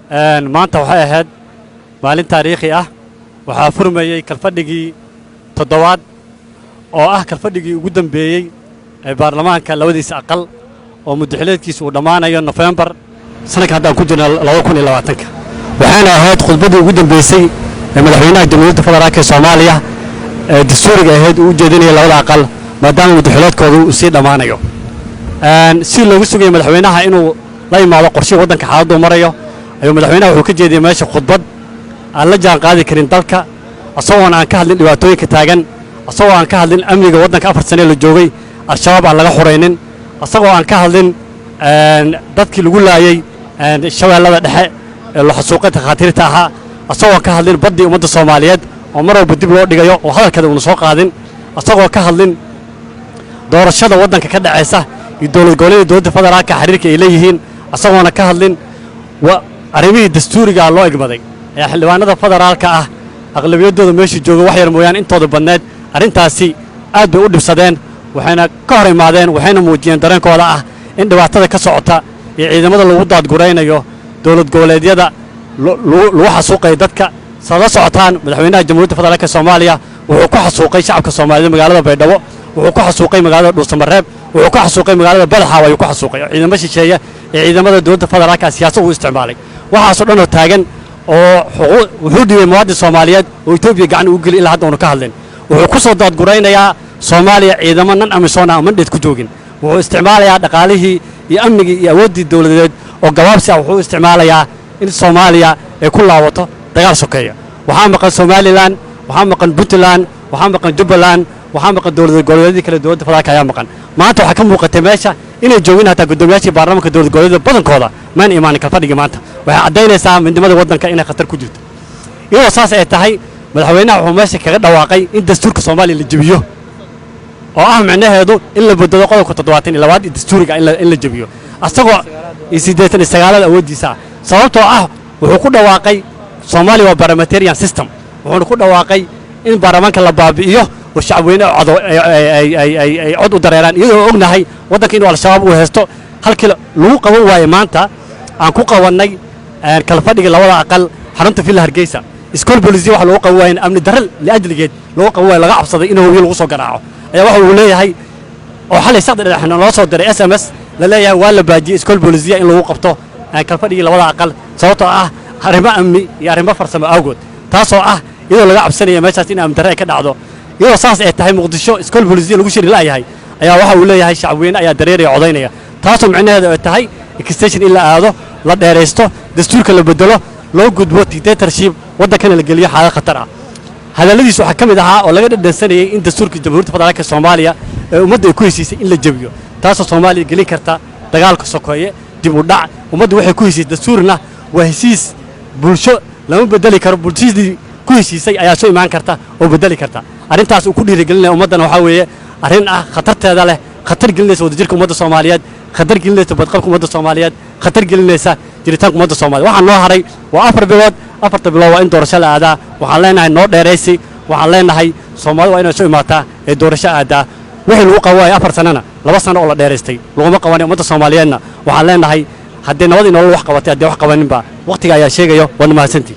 maanta waxay ahayd maalin taariikhi ah waxaa furmayay kalfadhigii toddobaad oo ah kalfadhigii ugu dambeeyey ee baarlamaanka labadiisa aqal oo muddaxileedkiisa uu dhammaanayo November sanadka haddaan ku jirno 2020 waxaana ahayd khudbadii ugu dambeysay ee madaxweynaha jamhuuriyadda federaalka Soomaaliya ee dastuuriga ahayd uu jeedinayay labada aqal maadaama muddaxileedkoodu uu sii dhammaanayo si loogu sugay madaxweynaha inuu la yimaado qorshe waddanka xaaladdu marayo ayuu madaxweynaha wuxuu ka jeediyay meesha khudbad aan la jaan qaadi karin dalka asagoo aan ka hadlin dhibaatooyinka taagan asagoo aan ka hadlin amniga waddanka 4 sano la joogay al-shabaab aan laga xoreynin asagoo aan ka hadlin dadkii lagu laayay shabeellada dhexe ee la xasuuqay khaatirta ahaa asagoo ka hadlin badii ummadda Soomaaliyeed oo mar walba dib loo dhigayo oo hadalkeeda uu soo qaadin asagoo ka hadlin doorashada waddanka ka dhacaysa iyo dowladda federaalka xiriirka ay leeyihiin asagoona ka hadlin arrimihii dastuuriga loo igmaday ee xildhibaanada federaalka ah aqlabiyadooda meesha jooga wax yar mooyaan intooda badneed arrintaasi aad bay u dhibsadeen waxayna ka hor imaadeen waxayna muujiyeen dareenkooda ah in dhibaatada ka socota iyo ciidamada lagu daadguraynayo dowlad goboleedyada lagu xasuuqay dadka sala socotaan madaxweynaha jamhuuriyadda federaalka Soomaaliya wuxuu ku xasuuqay shacabka Soomaaliyeed magaalada Baydhabo wuxuu ku xasuuqay magaalada Dhuusamareeb wuxuu ku xasuuqay magaalada Badal ayuu ku xasuuqay ciidamada shisheeye ee ciidamada dowladda federaalka siyaasad uu isticmaalay waxaas oo dhan oo taagan oo wuxuu dhibay muwaadin Soomaaliyeed oo Itoobiya gacan u gali ilaa hadda uu ka hadlin wuxuu ku soo daadguraynayaa Soomaaliya ciidamo nan amisoona mandheed ku joogin wuxuu isticmaalayaa dhaqaalihii iyo amnigii iyo awoodii dowladeed oo gabaabsi ah wuxuu isticmaalayaa in Soomaaliya ay ku laawato dagaal sokeeya waxaa maqan Somaliland waxaa maqan Puntland waxaa maqan Jubbaland waxaa maqan dowladda goboleedyada kala dowladda federaalka ayaa maqan maanta waxaa ka muuqatay meesha inay joogin hataa gudoomiyaashii baarlamaanka dowladda goboleedyada badankooda maan imaan kalfadhiga maanta waxay cadeynaysaa midnimada waddanka inay khatar ku jirto iyadoo saas ay tahay madaxweynaha wuxuu meesha kaga dhawaaqay in dastuurka Soomaaliya la jabiyo oo ah macnaheedu in la bedelo qodobka 72 dastuuriga in la jabiyo asagoo 89 awoodiisa sababtoo ah wuxuu ku dhawaaqay Soomaaliya waa parliamentarian system wuxuu ku dhawaaqay in baarlamaanka la baabi'iyo oo shacabweyne ay cod u dareeraan iyadoo ognahay waddanka inuu al-shabaab uu haysto halkii lagu qaban waayay maanta aan ku qabanay kalfadhiga labada aqal xarunta Villa Hargeysa iskool booliis waxa lagu qaban waayay amni darro liajligeed lagu qaban waayay laga cabsaday inuu wiil lagu soo garaaco ayaa waxa uu leeyahay oo xalay saxda dhexna loo soo diray SMS la leeyahay waa la baajiyay iskool booliis in lagu qabto kalfadhiga labada aqal sababtoo ah arrimo amni iyo arrimo farsamo awgood taasoo ah iyadoo laga cabsanaya meeshaas in amni darro ay ka dhacdo iyadoo saas ay tahay muqdishu iskool booliis lagu shiri laayahay ayaa waxa uu leeyahay shacabweyne ayaa dareeraya codaynaya taasoo macnaheedu ay tahay extension ila aado la dheereysto dastuurka la bedelo loo gudbo dictatorship waddankana la geliyo xaalad khatar ah hadaladiisu waxa kamid ahaa oo laga dhadhansanayay in dastuurka jamhuuriyadda federaalka Soomaaliya ee ummadda ay ku heshiisay in la jabiyo taasoo Soomaaliya gelin karta dagaalka sokoeye dib u dhac ummaddu waxay ku heshiisay dastuurna waa heshiis bulsho lama bedeli karo bulshadii ku heshiisay ayaa soo imaan karta oo bedeli karta arrintaas uu ku dhiirigelinaya ummadana waxa weeye arrin ah khatarteeda leh khatar gelinaysa wadajirka ummadda Soomaaliyeed khatar gelinaysa badqabka ummadda Soomaaliyeed khatar gelinaysa jiritaanka ummadda Soomaaliyeed waxaan noo haray waa 4 bilood 4 bilood waa in doorasho la aadaa waxaan leenahay noo dheeraysi waxaan leenahay Soomaaliya waa inay soo imaataa ee doorasho aadaa wixii lagu qawaay 4 sanana 2 sano oo la dheeraystay laguma qabanay ummadda Soomaaliyeedna waxaan leenahay haddii nabad nolol wax qabatay haddii wax qabaninba waqtiga ayaa sheegayo waa mahadsantii